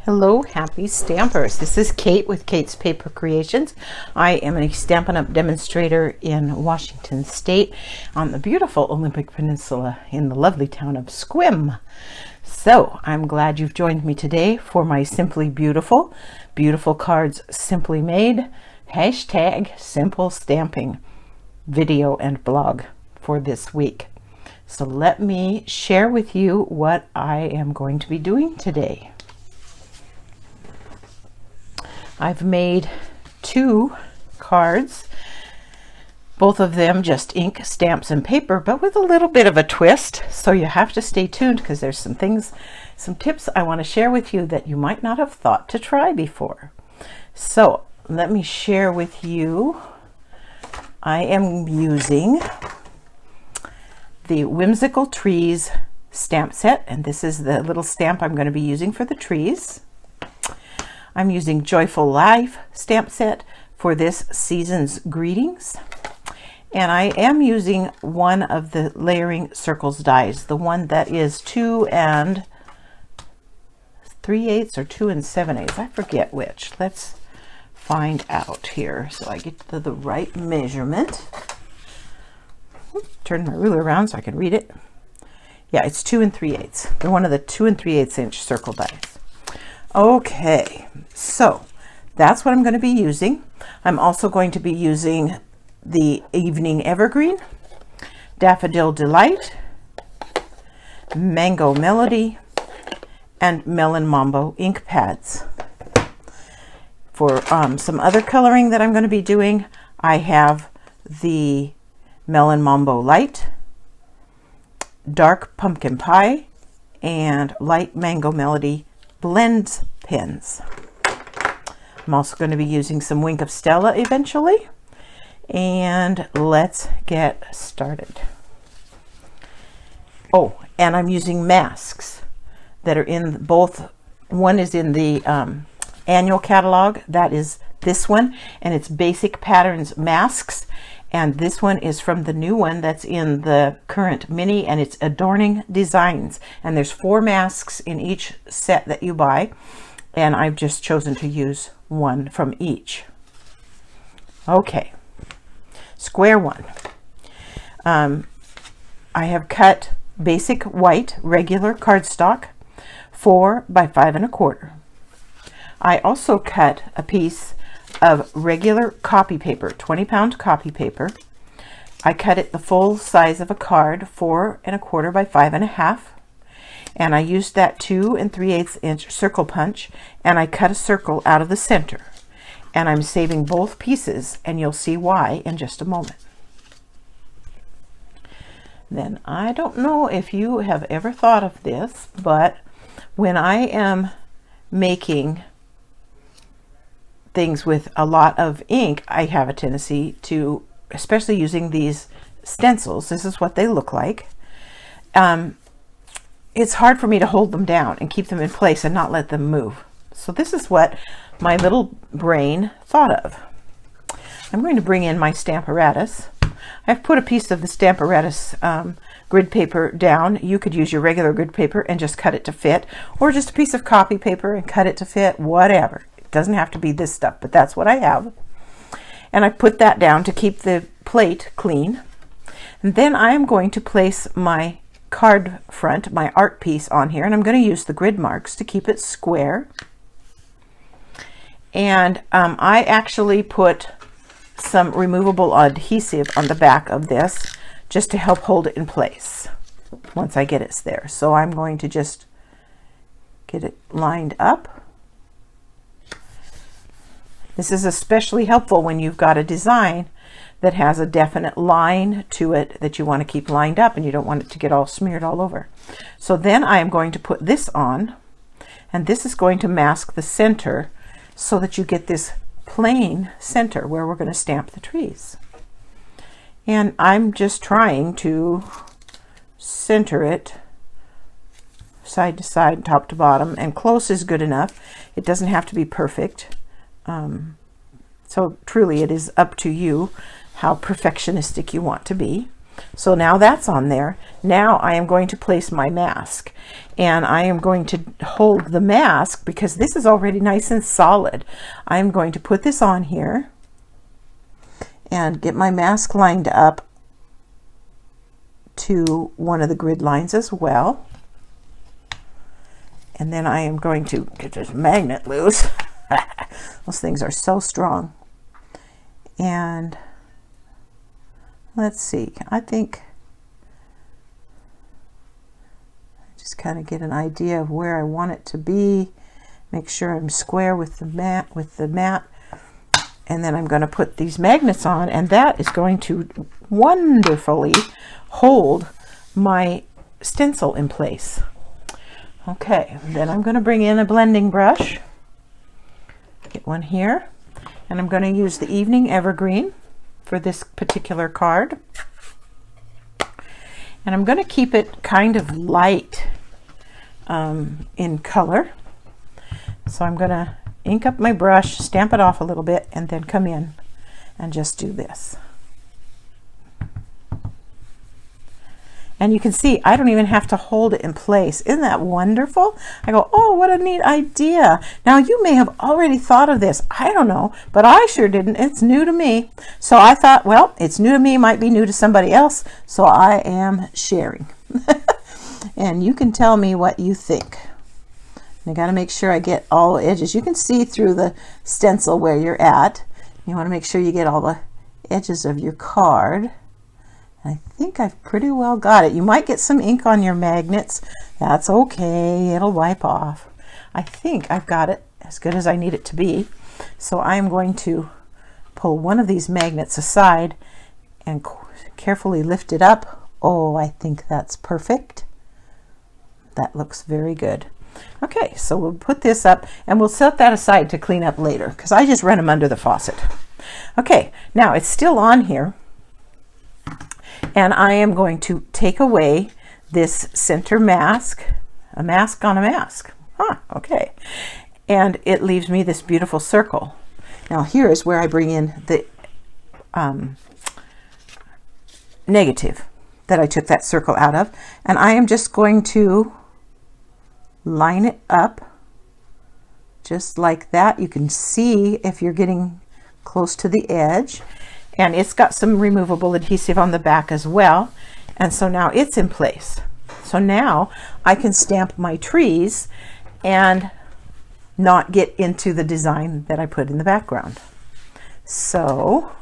Hello, happy stampers. This is Kate with Kate's Paper Creations. I am a Stampin' Up! Demonstrator in Washington State on the beautiful Olympic Peninsula in the lovely town of Sequim. So I'm glad you've joined me today for my Simply Beautiful, Beautiful Cards Simply Made, hashtag Simple Stamping video and blog for this week. So let me share with you what I am going to be doing today. I've made 2 cards, both of them just ink, stamps, and paper, but with a little bit of a twist. So you have to stay tuned because there's some tips I want to share with you that you might not have thought to try before. So let me share with you. I am using the Whimsical Trees stamp set, and this is the little stamp I'm going to be using for the trees. I'm using Joyful Life stamp set for this season's greetings. And I am using one of the Layering Circles dies, the one that is 2 3/8 or 2 7/8. I forget which. Let's find out here so I get to the right measurement. Turn my ruler around so I can read it. Yeah, it's 2 3/8. They're one of the 2 3/8 inch circle dies. Okay, so that's what I'm going to be using. I'm also going to be using the Evening Evergreen, Daffodil Delight, Mango Melody, and Melon Mambo ink pads. For some other coloring that I'm going to be doing, I have the Melon Mambo Light, Dark Pumpkin Pie, and Light Mango Melody blends pens. I'm also going to be using some Wink of Stella eventually. And let's get started. Oh, and I'm using masks that are in both. One is in the annual catalog. That is this one, and it's Basic Patterns Masks. And this one is from the new one that's in the current mini, and it's Adorning Designs. And there's 4 masks in each set that you buy, and I've just chosen to use one from each. Okay, square one. I have cut basic white regular cardstock 4 by 5 1/4. I also cut a piece of regular copy paper, 20-pound copy paper. I cut it the full size of a card, 4 1/4 by 5 1/2, and I used that 2 3/8 inch circle punch, and I cut a circle out of the center. And I'm saving both pieces, and you'll see why in just a moment. Then I don't know if you have ever thought of this, but when I am making things with a lot of ink, I have a tendency to, especially using these stencils, this is what they look like. It's hard for me to hold them down and keep them in place and not let them move. So this is what my little brain thought of. I'm going to bring in my Stamparatus. I've put a piece of the Stamparatus grid paper down. You could use your regular grid paper and just cut it to fit, or just a piece of copy paper and cut it to fit, whatever. Doesn't have to be this stuff, but that's what I have. And I put that down to keep the plate clean. And then I am going to place my card front, my art piece on here, and I'm going to use the grid marks to keep it square. And I actually put some removable adhesive on the back of this just to help hold it in place once I get it there. So I'm going to just get it lined up. This is especially helpful when you've got a design that has a definite line to it that you want to keep lined up and you don't want it to get all smeared all over. So then I am going to put this on, and this is going to mask the center so that you get this plain center where we're going to stamp the trees. And I'm just trying to center it side to side, top to bottom, and close is good enough. It doesn't have to be perfect. So truly it is up to you how perfectionistic you want to be. So now that's on there. Now I am going to place my mask, and I am going to hold the mask because this is already nice and solid. I'm going to put this on here and get my mask lined up to one of the grid lines as well. And then I am going to get this magnet loose. Those things are so strong. And let's see, I think just kind of get an idea of where I want it to be. Make sure I'm square with the mat, and then I'm going to put these magnets on, and that is going to wonderfully hold my stencil in place. Okay, then I'm going to bring in a blending brush, get one here, and I'm going to use the Evening Evergreen for this particular card. And I'm going to keep it kind of light in color. So I'm going to ink up my brush, stamp it off a little bit, and then come in and just do this. And you can see I don't even have to hold it in place. Isn't that wonderful? I go, oh, what a neat idea. Now you may have already thought of this. I don't know, but I sure didn't. It's new to me. So I thought, well, it's new to me, might be new to somebody else. So I am sharing. And you can tell me what you think. I got to make sure I get all the edges. You can see through the stencil where you're at. You want to make sure you get all the edges of your card. I think I've pretty well got it. You might get some ink on your magnets. That's okay. It'll wipe off. I think I've got it as good as I need it to be. So I'm going to pull one of these magnets aside and carefully lift it up. Oh, I think that's perfect. That looks very good. Okay, so we'll put this up and we'll set that aside to clean up later because I just ran them under the faucet. Okay, now it's still on here. And I am going to take away this center mask, a mask on a mask. Okay. And it leaves me this beautiful circle. Now here is where I bring in the negative that I took that circle out of. And I am just going to line it up just like that. You can see if you're getting close to the edge. And it's got some removable adhesive on the back as well. And so now it's in place. So now I can stamp my trees and not get into the design that I put in the background. So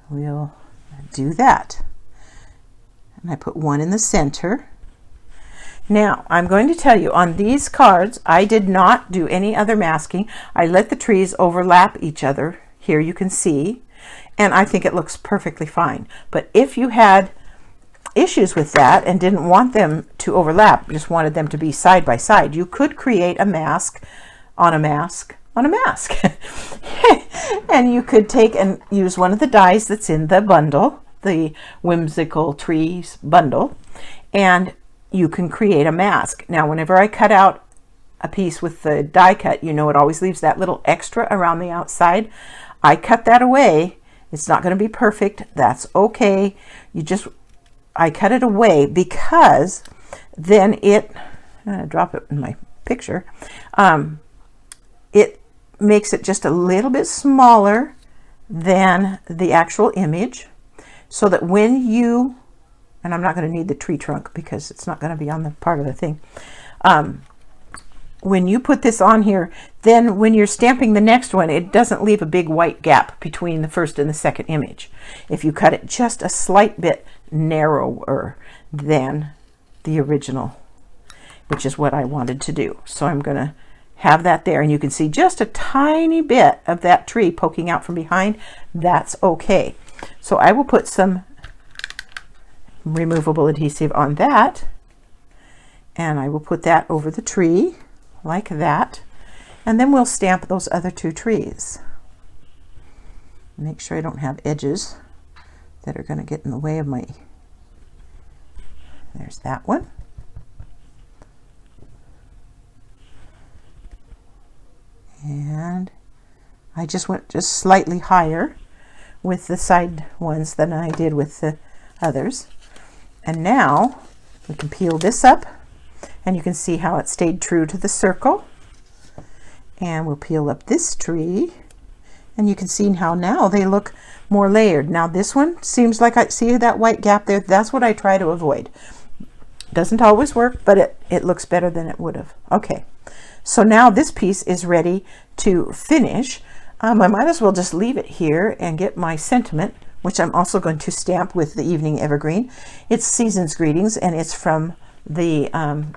we'll do that. And I put one in the center. Now, I'm going to tell you, on these cards, I did not do any other masking. I let the trees overlap each other. Here you can see, and I think it looks perfectly fine. But if you had issues with that and didn't want them to overlap, just wanted them to be side by side, you could create a mask on a mask on a mask. And you could take and use one of the dies that's in the bundle, the Whimsical Trees bundle, and you can create a mask. Now, whenever I cut out a piece with the die cut, you know it always leaves that little extra around the outside. I cut that away. It's not going to be perfect. That's okay. I cut it away because then it, I'm going to drop it in my picture. It makes it just a little bit smaller than the actual image so that when you, and I'm not going to need the tree trunk because it's not going to be on the part of the thing. When you put this on here, then when you're stamping the next one, it doesn't leave a big white gap between the first and the second image. If you cut it just a slight bit narrower than the original, which is what I wanted to do. So I'm going to have that there, and you can see just a tiny bit of that tree poking out from behind. That's okay. So I will put some removable adhesive on that, and I will put that over the tree like that, and then we'll stamp those other two trees. Make sure I don't have edges that are going to get in the way of my, there's that one. And I just went just slightly higher with the side ones than I did with the others. And now we can peel this up, and you can see how it stayed true to the circle. And we'll peel up this tree, and you can see how now they look more layered. Now this one seems like, I see that white gap there. That's what I try to avoid. Doesn't always work, but it looks better than it would have. Okay, so now this piece is ready to finish. I might as well just leave it here and get my sentiment, which I'm also going to stamp with the Evening Evergreen. It's Season's Greetings, and it's from the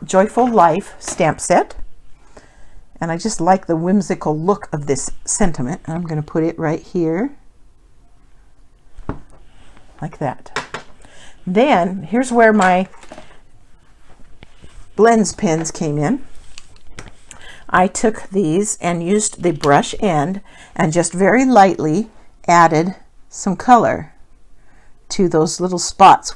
Joyful Life stamp set. And I just like the whimsical look of this sentiment. I'm going to put it right here, like that. Then here's where my blends pens came in. I took these and used the brush end and just very lightly added some color to those little spots.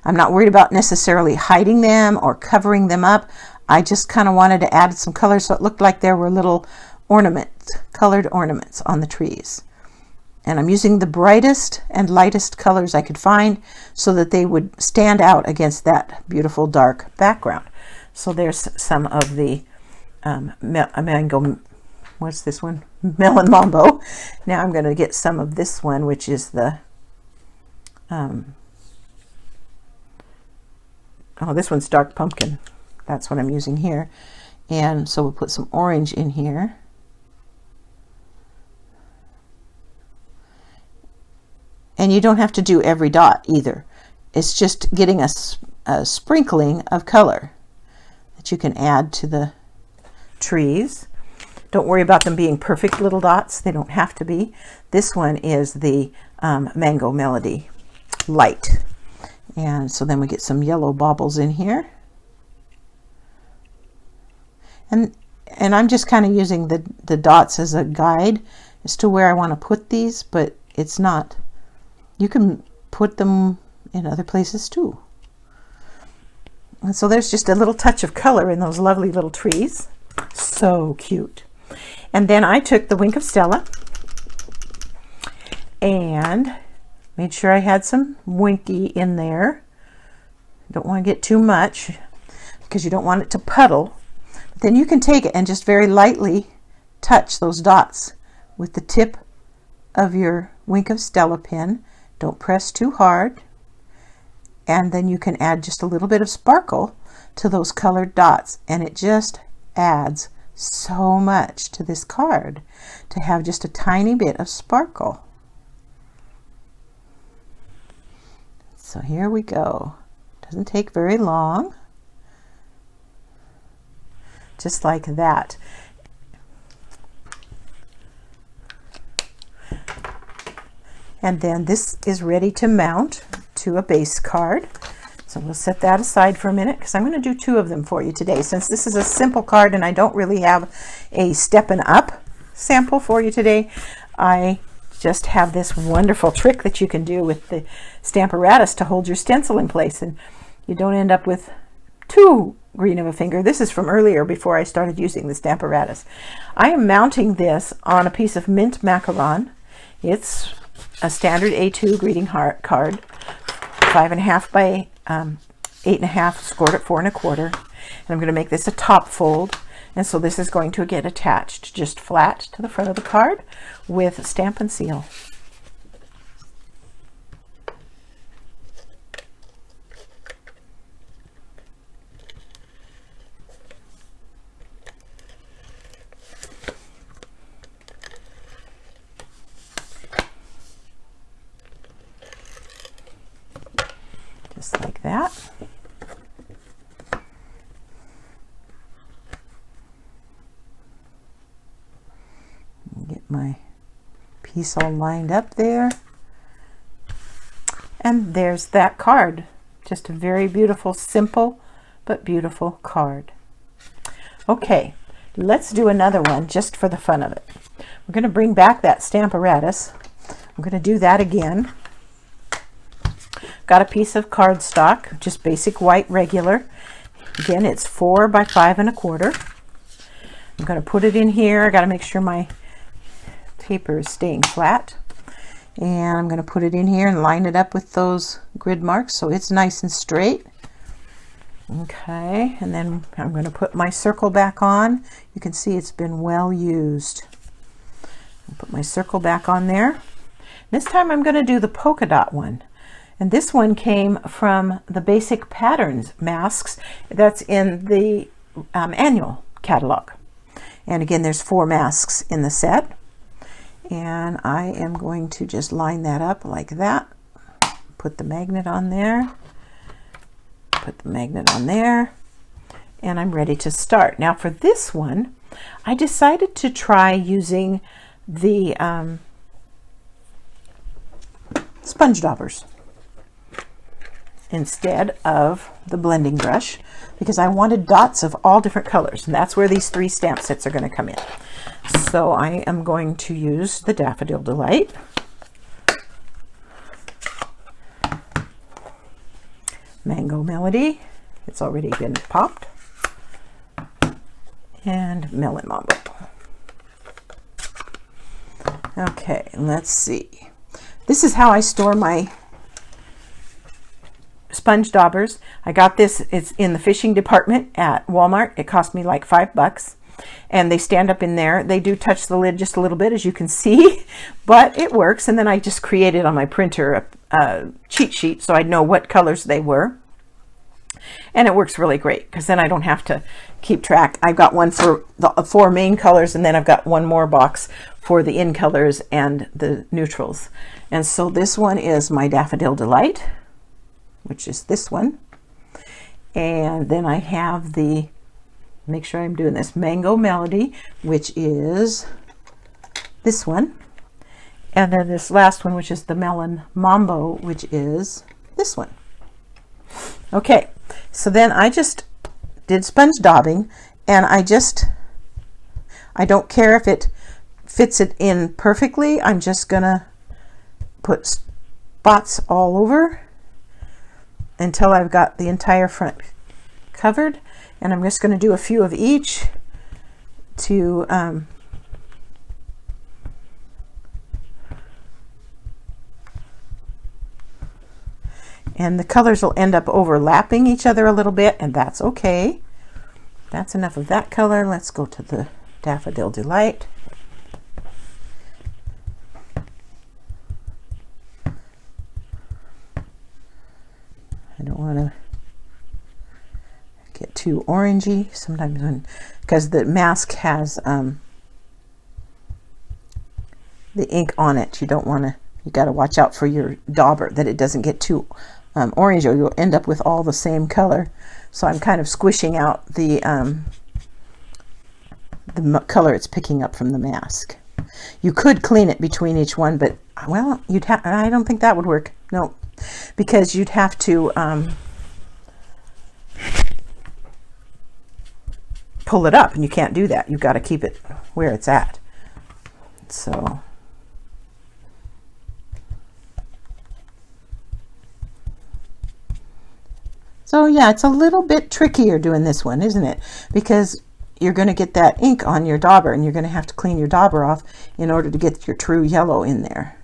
I'm not worried about necessarily hiding them or covering them up. I just kind of wanted to add some color so it looked like there were little ornaments, colored ornaments on the trees. And I'm using the brightest and lightest colors I could find so that they would stand out against that beautiful dark background. So there's some of the mango, what's this one? Melon Mambo. Now I'm going to get some of this one, which is the, oh, this one's Dark Pumpkin. That's what I'm using here. And so we'll put some orange in here. And you don't have to do every dot either. It's just getting a sprinkling of color that you can add to the trees. Don't worry about them being perfect little dots. They don't have to be. This one is the Mango Melody Light. And so then we get some yellow baubles in here. And I'm just kind of using the dots as a guide as to where I want to put these, but it's not. You can put them in other places too. And so there's just a little touch of color in those lovely little trees. So cute. And then I took the Wink of Stella and made sure I had some Winky in there. Don't want to get too much because you don't want it to puddle. But then you can take it and just very lightly touch those dots with the tip of your Wink of Stella pen. Don't press too hard. And then you can add just a little bit of sparkle to those colored dots, and it just adds so much to this card to have just a tiny bit of sparkle. So here we go. Doesn't take very long. Just like that. And then this is ready to mount to a base card. So we'll set that aside for a minute because I'm going to do 2 of them for you today. Since this is a simple card and I don't really have a Steppin' Up sample for you today, I just have this wonderful trick that you can do with the Stamparatus to hold your stencil in place, and you don't end up with too green of a finger. This is from earlier before I started using the Stamparatus. I am mounting this on a piece of mint macaron. It's a standard A2 greeting heart card, 5.5 by 8.5, scored at 4 1/4. And I'm going to make this a top fold. And so this is going to get attached just flat to the front of the card with Stamp and Seal. Just like that. Get my piece all lined up there. And there's that card. Just a very beautiful, simple, but beautiful card. Okay, let's do another one just for the fun of it. We're going to bring back that Stamparatus. I'm going to do that again. Got a piece of cardstock, just basic white regular. Again, it's 4 by 5 1/4. I'm going to put it in here. I got to make sure my paper is staying flat. And I'm going to put it in here and line it up with those grid marks so it's nice and straight. Okay, and then I'm going to put my circle back on. You can see it's been well used. I'll put my circle back on there. This time I'm going to do the polka dot one. And this one came from the Basic Patterns masks that's in the annual catalog. And again, there's 4 masks in the set. And I am going to just line that up like that. Put the magnet on there. Put the magnet on there. And I'm ready to start. Now for this one, I decided to try using the sponge daubers instead of the blending brush, because I wanted dots of all different colors, and that's where these 3 stamp sets are going to come in. So I am going to use the Daffodil Delight, Mango Melody, it's already been popped, and Melon Mambo. Okay, let's see. This is how I store my sponge daubers. I got this, it's in the fishing department at Walmart. It cost me like $5, and they stand up in there. They do touch the lid just a little bit, as you can see, but it works. And then I just created on my printer a cheat sheet so I'd know what colors they were. And it works really great because then I don't have to keep track. I've got one for the 4 main colors, and then I've got one more box for the in colors and the neutrals. And so this one is my Daffodil Delight, which is this one. And then I have the, make sure I'm doing this, Mango Melody, which is this one. And then this last one, which is the Melon Mambo, which is this one. Okay, so then I just did sponge daubing, and I don't care if it fits it in perfectly. I'm just gonna put spots all over until I've got the entire front covered, and I'm just going to do a few of each to and the colors will end up overlapping each other a little bit, and that's okay. That's enough of that color. Let's go to the Daffodil Delight. I don't want to get too orangey sometimes, when, because the mask has the ink on it. You don't want to, you got to watch out for your dauber that it doesn't get too orange, or you'll end up with all the same color. So I'm kind of squishing out the color it's picking up from the mask. You could clean it between each one, but well, I don't think that would work. No, because you'd have to pull it up, and you can't do that. You've got to keep it where it's at. So yeah, it's a little bit trickier doing this one, isn't it? Because you're going to get that ink on your dauber, and you're going to have to clean your dauber off in order to get your true yellow in there.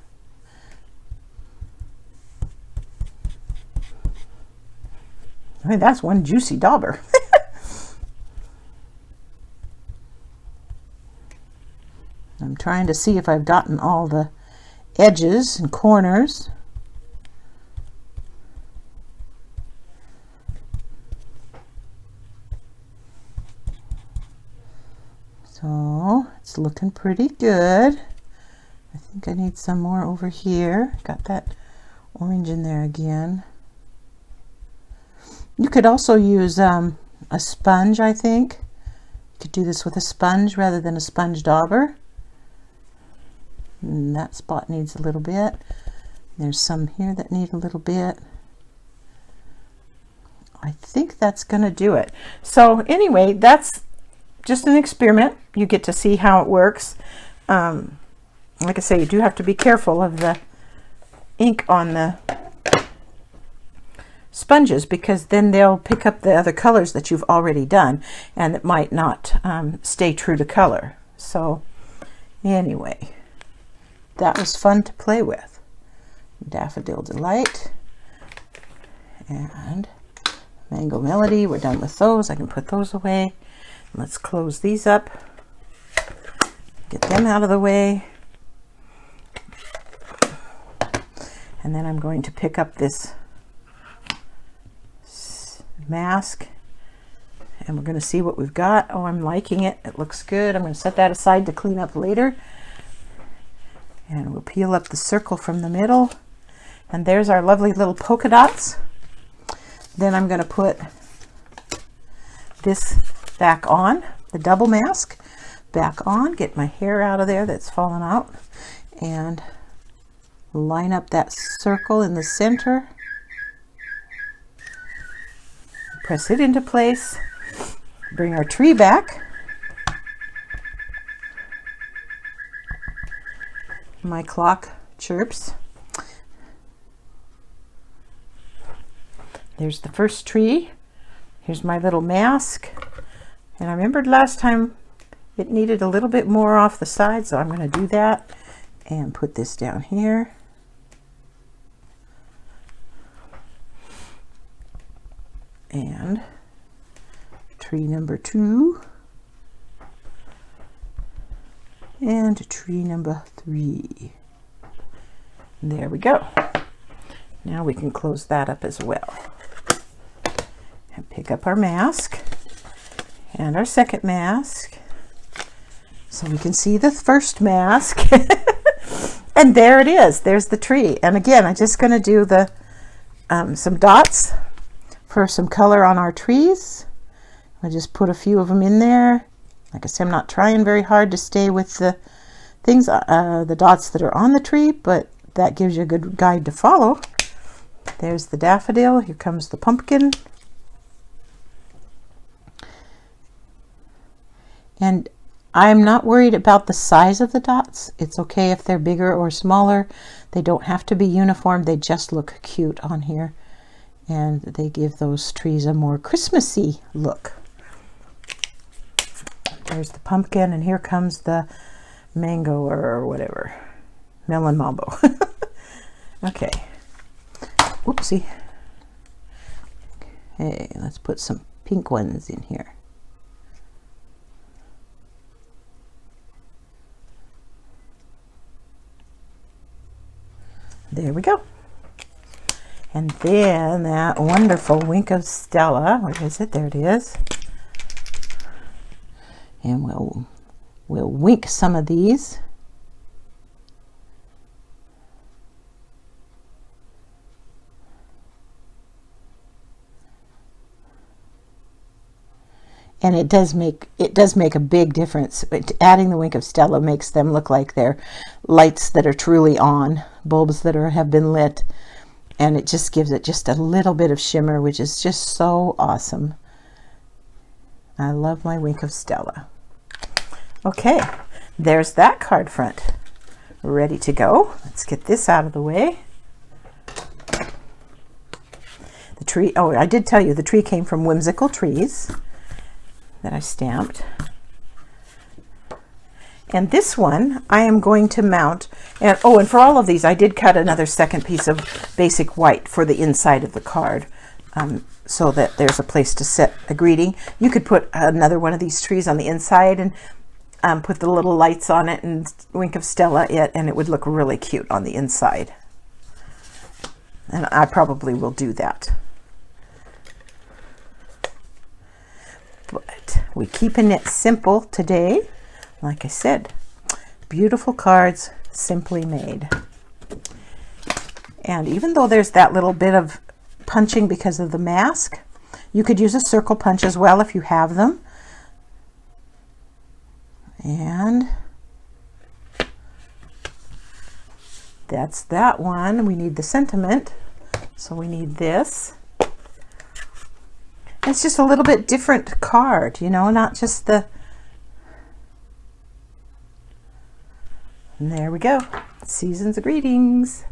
I mean, that's one juicy dauber. I'm trying to see if I've gotten all the edges and corners. So it's looking pretty good. I think I need some more over here. Got that orange in there again. You could also use a sponge, I think. You could do this with a sponge rather than a sponge dauber. And that spot needs a little bit. There's some here that need a little bit. I think that's going to do it. So anyway, that's just an experiment. You get to see how it works. Like I say, you do have to be careful of the ink on the sponges, because then they'll pick up the other colors that you've already done, and it might not stay true to color. So anyway, that was fun to play with. Daffodil Delight, and Mango Melody. We're done with those. I can put those away. Let's close these up. Get them out of the way. And then I'm going to pick up this mask and we're going to see what we've got. Oh, I'm liking it. It looks good. I'm going to set that aside to clean up later. And we'll peel up the circle from the middle. And there's our lovely little polka dots. Then I'm going to put this back on, the double mask back on, get my hair out of there that's fallen out, and line up that circle in the center. Press it into place. Bring our tree back. My clock chirps. There's the first tree. Here's my little mask. And I remembered last time it needed a little bit more off the side, so I'm going to do that and put this down here. And tree number 2 and tree number 3. There we go. Now we can close that up as well and pick up our mask and our second mask so we can see the first mask. And there it is. There's the tree. And again, I'm just going to do the some dots for some color on our trees. I just put a few of them in there. Like I said, I'm not trying very hard to stay with the things, the dots that are on the tree, but that gives you a good guide to follow. There's the daffodil. Here comes the pumpkin. And I'm not worried about the size of the dots. It's okay if they're bigger or smaller. They don't have to be uniform. They just look cute on here. And they give those trees a more Christmassy look. There's the pumpkin, and here comes the mango or whatever. Melon mambo. Okay. Whoopsie. Hey, let's put some pink ones in here. There we go. And then that wonderful wink of Stella. Where is it? There it is. And we'll wink some of these. And it does make a big difference. Adding the wink of Stella makes them look like they're lights that are truly on, bulbs that have been lit, and it just gives it just a little bit of shimmer, which is just so awesome. I love my wink of Stella. Okay, there's that card front ready to go. Let's get this out of the way. The tree, oh, I did tell you the tree came from Whimsical Trees that I stamped. And this one I am going to mount, and oh, and for all of these I did cut another second piece of basic white for the inside of the card, so that there's a place to set a greeting. You could put another one of these trees on the inside and put the little lights on it and wink of Stella it, and it would look really cute on the inside. And I probably will do that. But we're keeping it simple today. Like I said, beautiful cards, simply made. And even though there's that little bit of punching because of the mask, you could use a circle punch as well if you have them. And that's that one. We need the sentiment, so we need this. It's just a little bit different card, you know, not just the... And there we go. Season's greetings.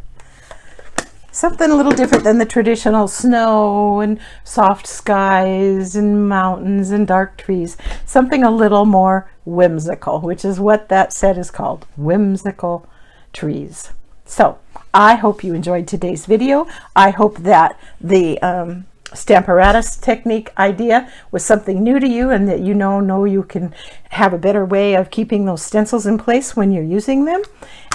Something a little different than the traditional snow and soft skies and mountains and dark trees. Something a little more whimsical, which is what that set is called, Whimsical Trees. So I hope you enjoyed today's video. I hope that the Stamparatus technique idea was something new to you, and that you know you can have a better way of keeping those stencils in place when you're using them.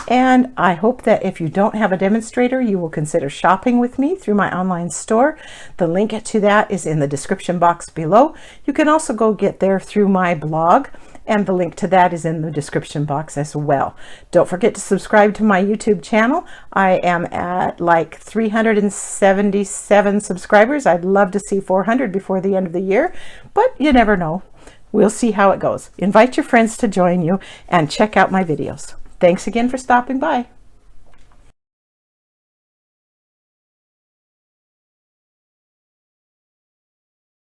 And I hope that if you don't have a demonstrator, you will consider shopping with me through my online store. The link to that is in the description box below. You can also go get there through my blog, and the link to that is in the description box as well. Don't forget to subscribe to my YouTube channel. I am at like 377 subscribers. I'd love to see 400 before the end of the year, but you never know. We'll see how it goes. Invite your friends to join you and check out my videos. Thanks again for stopping by.